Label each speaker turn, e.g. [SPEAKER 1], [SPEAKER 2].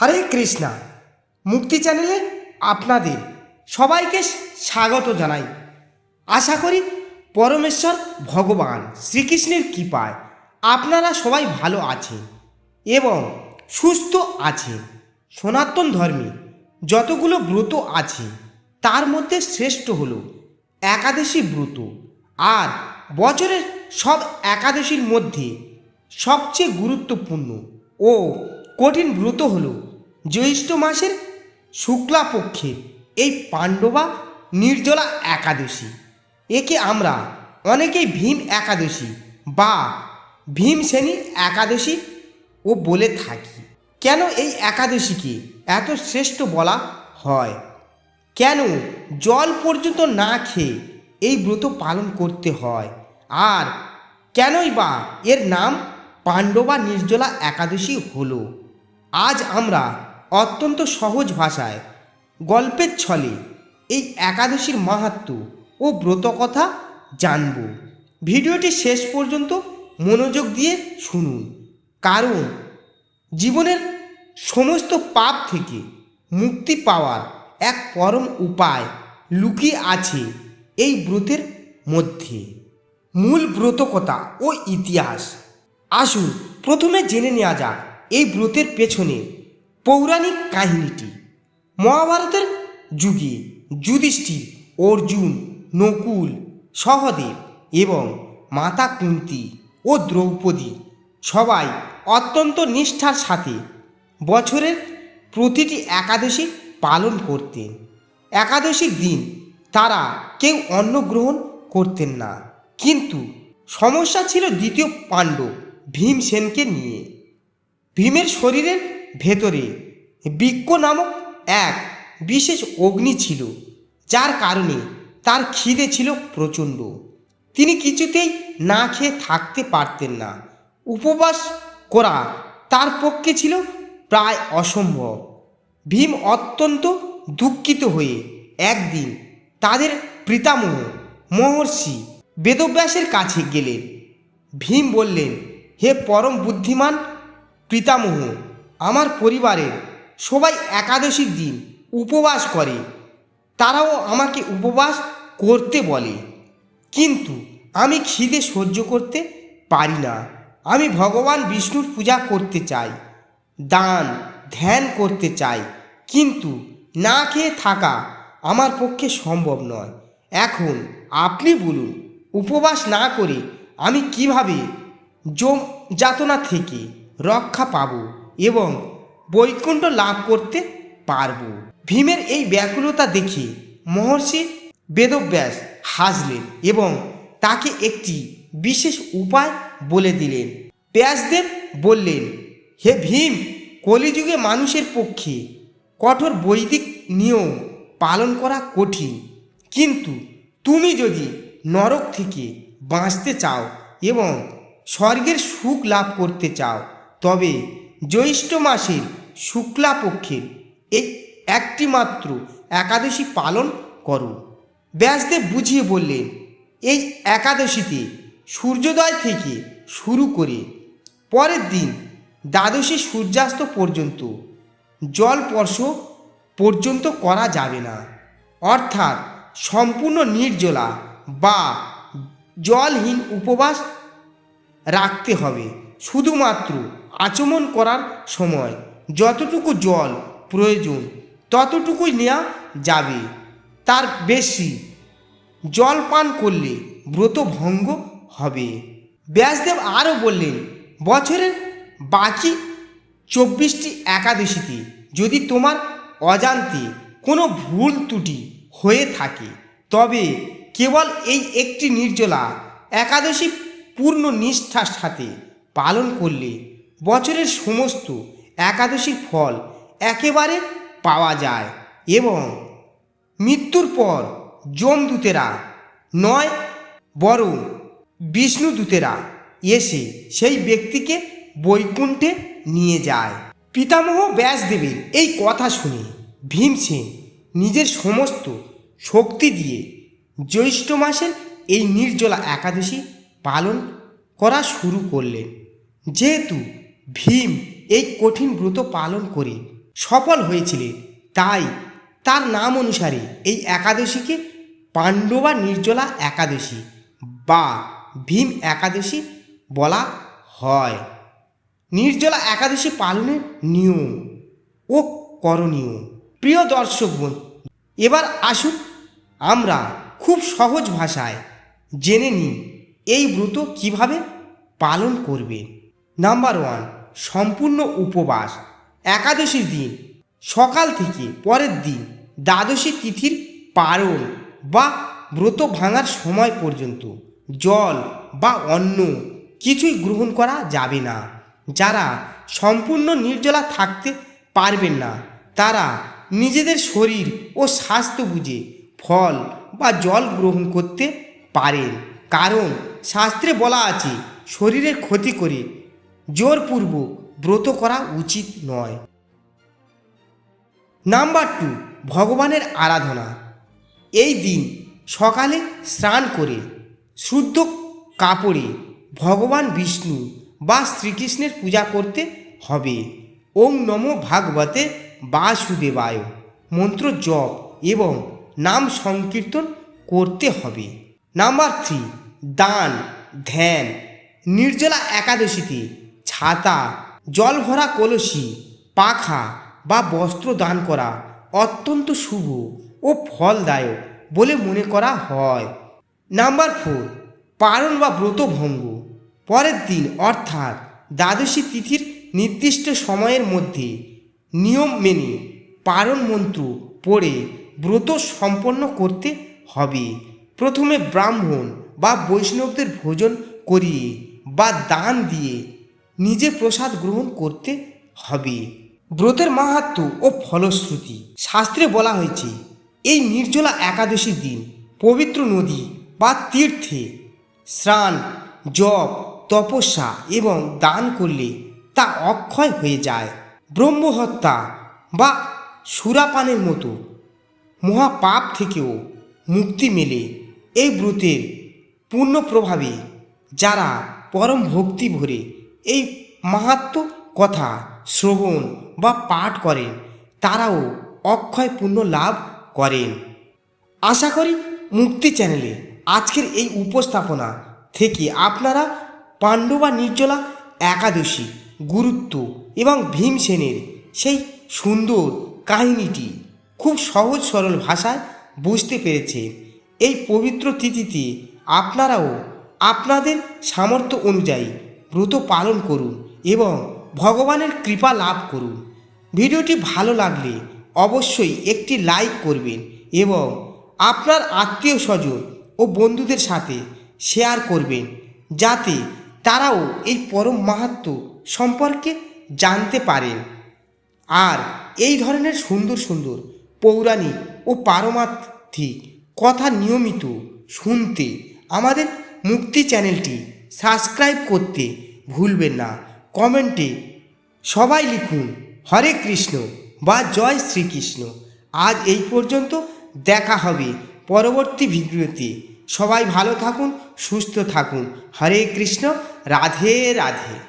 [SPEAKER 1] হরে কৃষ্ণা মুক্তি চ্যানেলে আপনাদের সবাইকে স্বাগত জানাই। আশা করি পরমেশ্বর ভগবান শ্রীকৃষ্ণের কৃপায় আপনারা সবাই ভালো আছেন এবং সুস্থ আছেন। সনাতন ধর্মে যতগুলো ব্রত আছে তার মধ্যে শ্রেষ্ঠ হলো একাদশী ব্রত। আর বছরের সব একাদশীর মধ্যে সবচেয়ে গুরুত্বপূর্ণ ও কঠিন ব্রত হলো জ্যৈষ্ঠ মাসের শুক্লা পক্ষের এই পাণ্ডবা নির্জলা একাদশী। একে আমরা অনেকেই ভীম একাদশী বা ভীমসেনী একাদশী ও বলে থাকি। কেন এই একাদশীকে এত শ্রেষ্ঠ বলা হয়? কেন জল পর্যন্ত না খেয়ে এই ব্রত পালন করতে হয়? আর কেনই বা এর নাম পাণ্ডবা নির্জলা একাদশী হলো? আজ আমরা অত্যন্ত সহজ ভাষায় গল্পের ছলে এই একাদশীর মাহাত্ম্য ও ব্রত কথা জানব। ভিডিওটি শেষ পর্যন্ত মনোযোগ দিয়ে শুনুন, কারণ জীবনের সমস্ত পাপ থেকে মুক্তি পাওয়ার এক পরম উপায় লুকিয়ে আছে এই ব্রতের মধ্যে। মূল ব্রতকথা ও ইতিহাস। আসুন প্রথমে জেনে নেওয়া যাক এই ব্রতের পেছনে পৌরাণিক কাহিনীটি। মহাভারতের যুগে যুধিষ্ঠির, অর্জুন, নকুল, সহদেব এবং মাতা কুন্তী ও দ্রৌপদী সবাই অত্যন্ত নিষ্ঠার সাথে বছরের প্রতিটি একাদশী পালন করতেন। একাদশীর দিন তারা কেউ অন্ন গ্রহণ করতেন না। কিন্তু সমস্যা ছিল দ্বিতীয় পাণ্ডব ভীমসেনকে নিয়ে। ভীমের শরীরের ভেতরে বৃক্ষ নামক এক বিশেষ অগ্নি ছিল, যার কারণে তার খিদে ছিল প্রচণ্ড। তিনি কিছুতেই না খেয়ে থাকতে পারতেন না। উপবাস করা তার পক্ষে ছিল প্রায় অসম্ভব। ভীম অত্যন্ত দুঃখিত হয়ে একদিন তাদের পিতামহ মহর্ষি বেদব্যাসের কাছে গেলেন। ভীম বললেন, হে পরম বুদ্ধিমান পিতামহ, আমার পরিবারের সবাই একাদশীর দিন উপবাস করে, তারাও আমাকে উপবাস করতে বলে, কিন্তু আমি খিদে সহ্য করতে পারি না। আমি ভগবান বিষ্ণুর পূজা করতে চাই, দান ধ্যান করতে চাই, কিন্তু না খেয়ে থাকা আমার পক্ষে সম্ভব নয়। এখন আপনি বলুন, উপবাস না করে আমি কিভাবে যম যাতনা থেকে রক্ষা পাব এবং বৈকুণ্ঠ লাভ করতে পারব? ভীমের এই ব্যাকুলতা দেখে মহর্ষি বেদব্যাস হাসলেন এবং তাকে একটি বিশেষ উপায় বলে দিলেন। ব্যাসদেব বললেন, হে ভীম, কলিযুগে মানুষের পক্ষে কঠোর বৈদিক নিয়ম পালন করা কঠিন, কিন্তু তুমি যদি নরক থেকে বাঁচতে চাও এবং স্বর্গের সুখ লাভ করতে চাও, তবে জ্যৈষ্ঠ মাসের শুক্লা পক্ষের এই একটি মাত্র একাদশী পালন করো। ব্যাসদেব বুঝিয়ে বললেন, এই একাদশীতে সূর্যোদয় থেকে শুরু করে পরের দিন দ্বাদশী সূর্যাস্ত পর্যন্ত জল স্পর্শ পর্যন্ত করা যাবে না। অর্থাৎ সম্পূর্ণ নির্জলা বা জলহীন উপবাস রাখতে হবে। শুধুমাত্র আচমন করার সময় যতটুকু জল প্রয়োজন ততটুকুই নেওয়া যাবে, তার বেশি জল পান করলে ব্রত ভঙ্গ হবে। ব্যাসদেব আরও বললেন, বছরের বাকি 24টি একাদশীতে যদি তোমার অজান্তে কোনো ভুল ত্রুটি হয়ে থাকে, তবে কেবল এই একটি নির্জলা একাদশী পূর্ণ নিষ্ঠার সাথে পালন করলে বছরের সমস্ত একাদশীর ফল একেবারে পাওয়া যায় এবং মৃত্যুর পর যমদূতেরা নয় বরং বিষ্ণুদূতেরা এসে সেই ব্যক্তিকে বৈকুণ্ঠে নিয়ে যায়। পিতামহ ব্যাসদেবের এই কথা শুনে ভীমসেন নিজের সমস্ত শক্তি দিয়ে জ্যৈষ্ঠ মাসের এই নির্জলা একাদশী পালন করা শুরু করলেন। যেহেতু ভীম এই কঠিন ব্রত পালন করে সফল হয়েছিলেন। তাই তার নাম অনুসারে এই একাদশীকে পাণ্ডবা নির্জলা একাদশী বা ভীম একাদশী বলা হয়। নির্জলা একাদশী পালনের নিয়ম ও করণীয়। প্রিয় দর্শক বন্ধু, এবার আসুন আমরা খুব সহজ ভাষায় জেনে নিই এই ব্রত কিভাবে পালন করবে। নাম্বার 1, সম্পূর্ণ উপবাস। একাদশীর দিন সকাল থেকে পরের দিন দ্বাদশী তিথির পারণ বা ব্রত ভাঙার সময় পর্যন্ত জল বা অন্ন কিছুই গ্রহণ করা যাবে না। যারা সম্পূর্ণ নির্জলা থাকতে পারবেন না তারা নিজেদের শরীর ও স্বাস্থ্য বুঝে ফল বা জল গ্রহণ করতে পারেন, কারণ শাস্ত্রে বলা আছে শরীরের ক্ষতি করে জোরপূর্বক ব্রত করা উচিত নয়। নাম্বার 2, ভগবানের আরাধনা। এই দিন সকালে স্নান করে শুদ্ধ কাপড়ে ভগবান বিষ্ণু বা শ্রীকৃষ্ণের পূজা করতে হবে। ওম নমো ভাগবতে বাসুদেবায় মন্ত্র জপ এবং নাম সংকীর্তন করতে হবে। নাম্বার 3, দান ধ্যান। নির্জলা একাদশীতে ছাতা, জল ভরা কলসি, পাখা বা বস্ত্র দান করা অত্যন্ত শুভ ও ফলদায়ক বলে মনে করা হয়। নাম্বার 4, পারণ বা ব্রত ভঙ্গ। পরের দিন অর্থাৎ দ্বাদশী তিথির নির্দিষ্ট সময়ের মধ্যে নিয়ম মেনে পারণ মন্ত্র পড়ে ব্রত সম্পন্ন করতে হবে। প্রথমে ব্রাহ্মণ বা বৈষ্ণবদের ভোজন করিয়ে বা দান দিয়ে নিজে প্রসাদ গ্রহণ করতে হবে। ব্রতের মাহাত্ম্য ও ফলশ্রুতি। শাস্ত্রে বলা হয়েছে এই নির্জলা একাদশীর দিন পবিত্র নদী বা তীর্থে স্নান, জপ, তপস্যা এবং দান করলে তা অক্ষয় হয়ে যায়। ব্রহ্মহত্যা বা সুরাপানের মতো মহাপাপ থেকেও মুক্তি মেলে এই ব্রতের পূর্ণ প্রভাবে। যারা পরম ভক্তি ভরে এই মাহাত্ম্য কথা শ্রবণ বা পাঠ করেন তারাও অক্ষয় পুণ্য লাভ করেন। আশা করি মুক্তি চ্যানেলে আজকের এই উপস্থাপনা থেকে আপনারা পাণ্ডবা নির্জলা একাদশী গুরুত্ব এবং ভীমসেনের সেই সুন্দর কাহিনীটি খুব সহজ সরল ভাষায় বুঝতে পেরেছেন। এই পবিত্র তিথিতে আপনারাও আপনাদের সামর্থ্য অনুযায়ী ব্রত পালন করুন এবং ভগবানের কৃপা লাভ করুন। ভিডিওটি ভালো লাগলে অবশ্যই একটি লাইক করবেন এবং আপনার আত্মীয় স্বজন ও বন্ধুদের সাথে শেয়ার করবেন, যাতে তারাও এই পরম মাহাত্ম্য সম্পর্কে জানতে পারেন। আর এই ধরনের সুন্দর সুন্দর পৌরাণিক ও পারমার্থিক কথা নিয়মিত শুনতে আমাদের মুক্তি চ্যানেলটি সাবস্ক্রাইব করতে ভুলবেন না। কমেন্টে সবাই লিখুন হরে কৃষ্ণ বা জয় শ্রীকৃষ্ণ। আজ এই পর্যন্ত, দেখা হবে পরবর্তী ভিডিওতে। সবাই ভালো থাকুন, সুস্থ থাকুন। হরে কৃষ্ণ, রাধে রাধে।